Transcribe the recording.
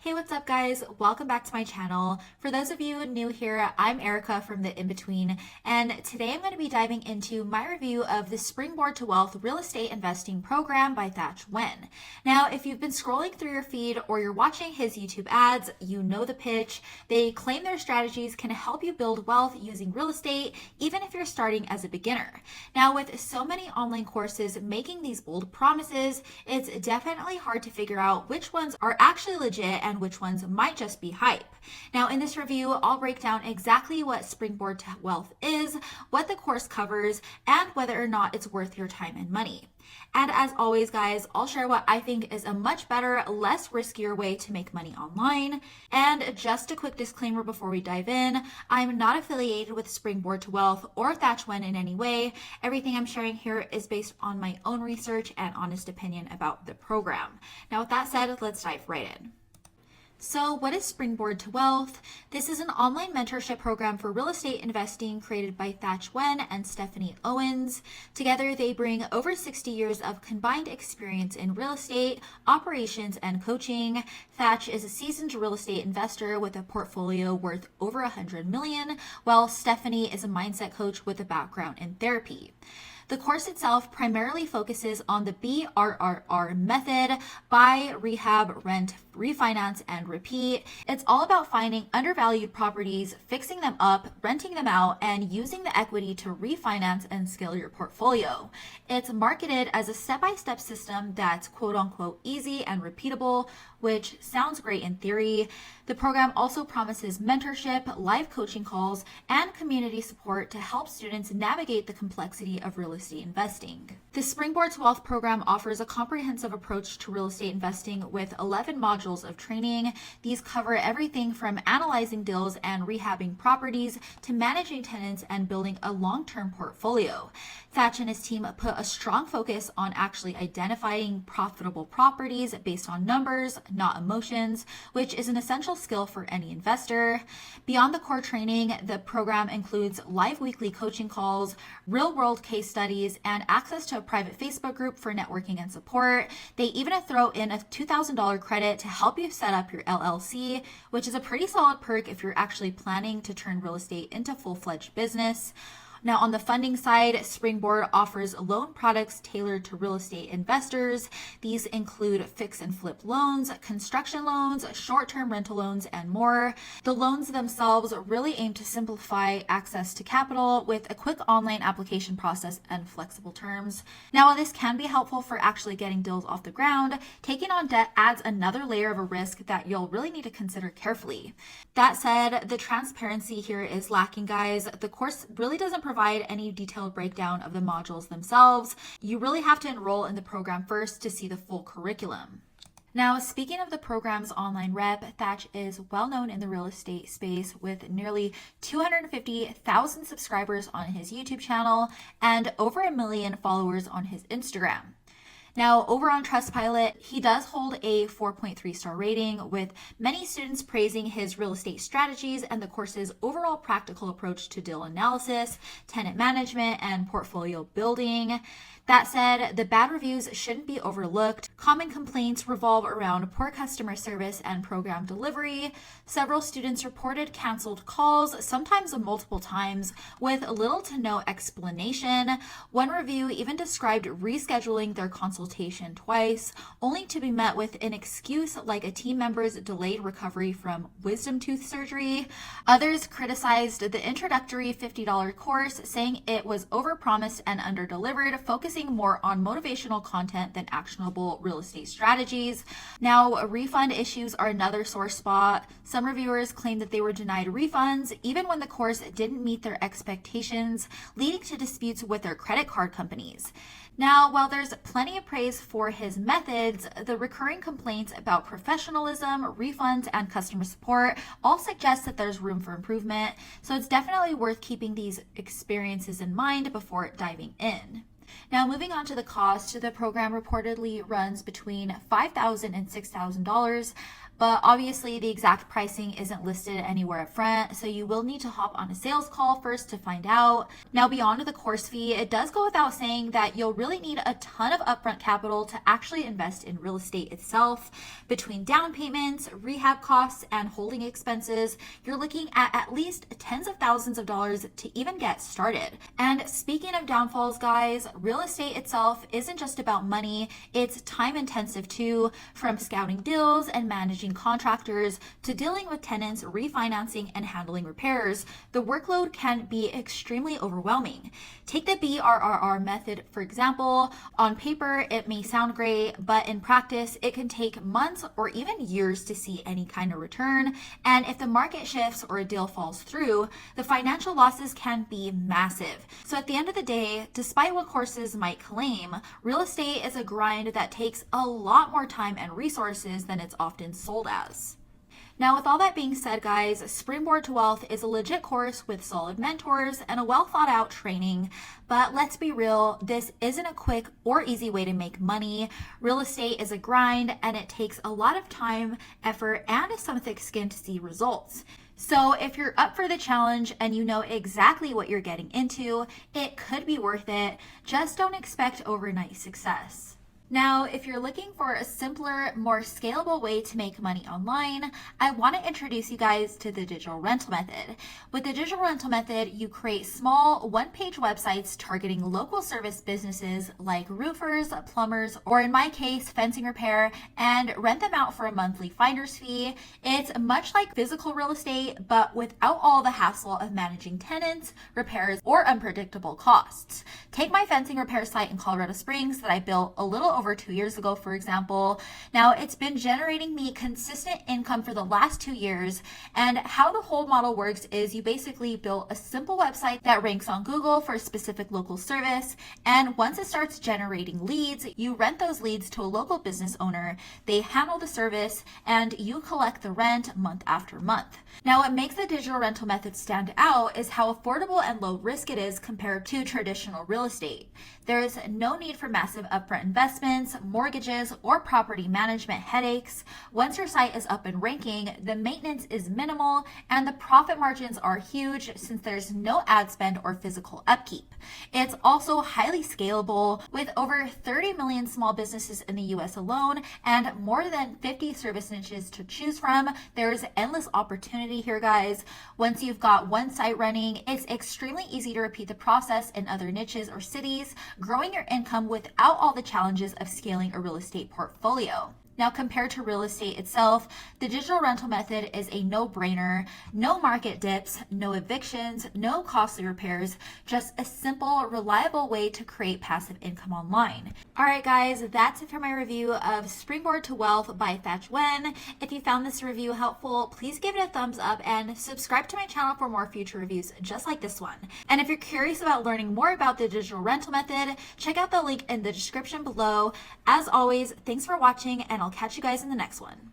Hey, what's up guys? Welcome back to my channel. For those of you new here, I'm Erica from The In-Between, and today I'm going to be diving into my review of the Springboard to Wealth Real Estate Investing Program by Thach Nguyen. Now, if you've been scrolling through your feed or you're watching his YouTube ads, you know the pitch. They claim their strategies can help you build wealth using real estate, even if you're starting as a beginner. Now, with so many online courses making these bold promises, it's definitely hard to figure out which ones are actually legit and which ones might just be hype. Now, in this review, I'll break down exactly what Springboard to Wealth is, what the course covers, and whether or not it's worth your time and money. And as always, guys, I'll share what I think is a much better, less riskier way to make money online. And just a quick disclaimer before we dive in, I'm not affiliated with Springboard to Wealth or Thach Nguyen in any way. Everything I'm sharing here is based on my own research and honest opinion about the program. Now, with that said, let's dive right in. So what is Springboard to Wealth? This is an online mentorship program for real estate investing created by Thach Nguyen and Stephanie Owens. Together, they bring over 60 years of combined experience in real estate, operations, and coaching. Thach is a seasoned real estate investor with a portfolio worth over $100 million, while Stephanie is a mindset coach with a background in therapy. The course itself primarily focuses on the BRRRR method: buy, rehab, rent, refinance, and repeat. It's all about finding undervalued properties, fixing them up, renting them out, and using the equity to refinance and scale your portfolio. It's marketed as a step-by-step system that's quote-unquote easy and repeatable, which sounds great in theory. The program also promises mentorship, live coaching calls, and community support to help students navigate the complexity of real estate investing. The Springboard to Wealth program offers a comprehensive approach to real estate investing with 11 modules of training. These cover everything from analyzing deals and rehabbing properties to managing tenants and building a long-term portfolio. Thach and his team put a strong focus on actually identifying profitable properties based on numbers, not emotions, which is an essential skill for any investor. Beyond the core training, the program includes live weekly coaching calls, real-world case studies, and access to a private Facebook group for networking and support. They even throw in a $2,000 credit to help you set up your LLC, which is a pretty solid perk if you're actually planning to turn real estate into full-fledged business. Now, on the funding side, Springboard offers loan products tailored to real estate investors. These include fix and flip loans, construction loans, short-term rental loans, and more. The loans themselves really aim to simplify access to capital with a quick online application process and flexible terms. Now, while this can be helpful for actually getting deals off the ground, taking on debt adds another layer of a risk that you'll really need to consider carefully. That said, the transparency here is lacking, guys. The course really doesn't provide any detailed breakdown of the modules themselves. You really have to enroll in the program first to see the full curriculum. Now, speaking of the program's online rep, Thach is well known in the real estate space with nearly 250,000 subscribers on his YouTube channel and over 1 million followers on his Instagram. Now, over on Trustpilot, he does hold a 4.3 star rating, with many students praising his real estate strategies and the course's overall practical approach to deal analysis, tenant management, and portfolio building. That said, the bad reviews shouldn't be overlooked. Common complaints revolve around poor customer service and program delivery. Several students reported canceled calls, sometimes multiple times, with little to no explanation. One review even described rescheduling their consultation twice, only to be met with an excuse like a team member's delayed recovery from wisdom tooth surgery. Others criticized the introductory $50 course, saying it was overpromised and underdelivered, focusing more on motivational content than actionable real estate strategies. Now, refund issues are another sore spot. Some reviewers claim that they were denied refunds even when the course didn't meet their expectations, leading to disputes with their credit card companies. Now, while there's plenty of praise for his methods, the recurring complaints about professionalism, refunds, and customer support all suggest that there's room for improvement, so it's definitely worth keeping these experiences in mind before diving in. Now, moving on to the cost, the program reportedly runs between $5,000 and $6,000. but obviously the exact pricing isn't listed anywhere up front, so you will need to hop on a sales call first to find out. Now, beyond the course fee, it does go without saying that you'll really need a ton of upfront capital to actually invest in real estate itself. Between down payments, rehab costs, and holding expenses, you're looking at least tens of thousands of dollars to even get started. And speaking of downfalls, guys, real estate itself isn't just about money, it's time intensive too, from scouting deals and managing contractors to dealing with tenants, refinancing, and handling repairs. The workload can be extremely overwhelming. Take the BRRRR method, for example. On paper, it may sound great, but in practice, it can take months or even years to see any kind of return. And if the market shifts or a deal falls through, the financial losses can be massive. So at the end of the day, despite what courses might claim, real estate is a grind that takes a lot more time and resources than it's often sold as. Now, with all that being said, guys, Springboard to Wealth is a legit course with solid mentors and a well thought out training. But let's be real, this isn't a quick or easy way to make money. Real estate is a grind and it takes a lot of time, effort, and some thick skin to see results. So if you're up for the challenge and you know exactly what you're getting into, it could be worth it. Just don't expect overnight success. Now, if you're looking for a simpler, more scalable way to make money online, I want to introduce you guys to the digital rental method. With the digital rental method, you create small one-page websites targeting local service businesses like roofers, plumbers, or in my case, fencing repair, and rent them out for a monthly finder's fee. It's much like physical real estate, but without all the hassle of managing tenants, repairs, or unpredictable costs. Take my fencing repair site in Colorado Springs that I built a little over 2 years ago, for example. Now, it's been generating me consistent income for the last 2 years. And how the whole model works is you basically build a simple website that ranks on Google for a specific local service. And once it starts generating leads, you rent those leads to a local business owner. They handle the service and you collect the rent month after month. Now, what makes the digital rental method stand out is how affordable and low risk it is compared to traditional real estate. There is no need for massive upfront investments, mortgages, or property management headaches. Once your site is up and ranking, the maintenance is minimal and the profit margins are huge since there's no ad spend or physical upkeep. It's also highly scalable with over 30 million small businesses in the US alone and more than 50 service niches to choose from. There's endless opportunity here, guys. Once you've got one site running, it's extremely easy to repeat the process in other niches or cities, growing your income without all the challenges of scaling a real estate portfolio. Now, compared to real estate itself, the digital rental method is a no-brainer. No market dips, no evictions, no costly repairs, just a simple, reliable way to create passive income online. All right, guys, that's it for my review of Springboard to Wealth by Thach Nguyen. If you found this review helpful, please give it a thumbs up and subscribe to my channel for more future reviews just like this one. And if you're curious about learning more about the digital rental method, check out the link in the description below. As always, thanks for watching, and I'll catch you guys in the next one.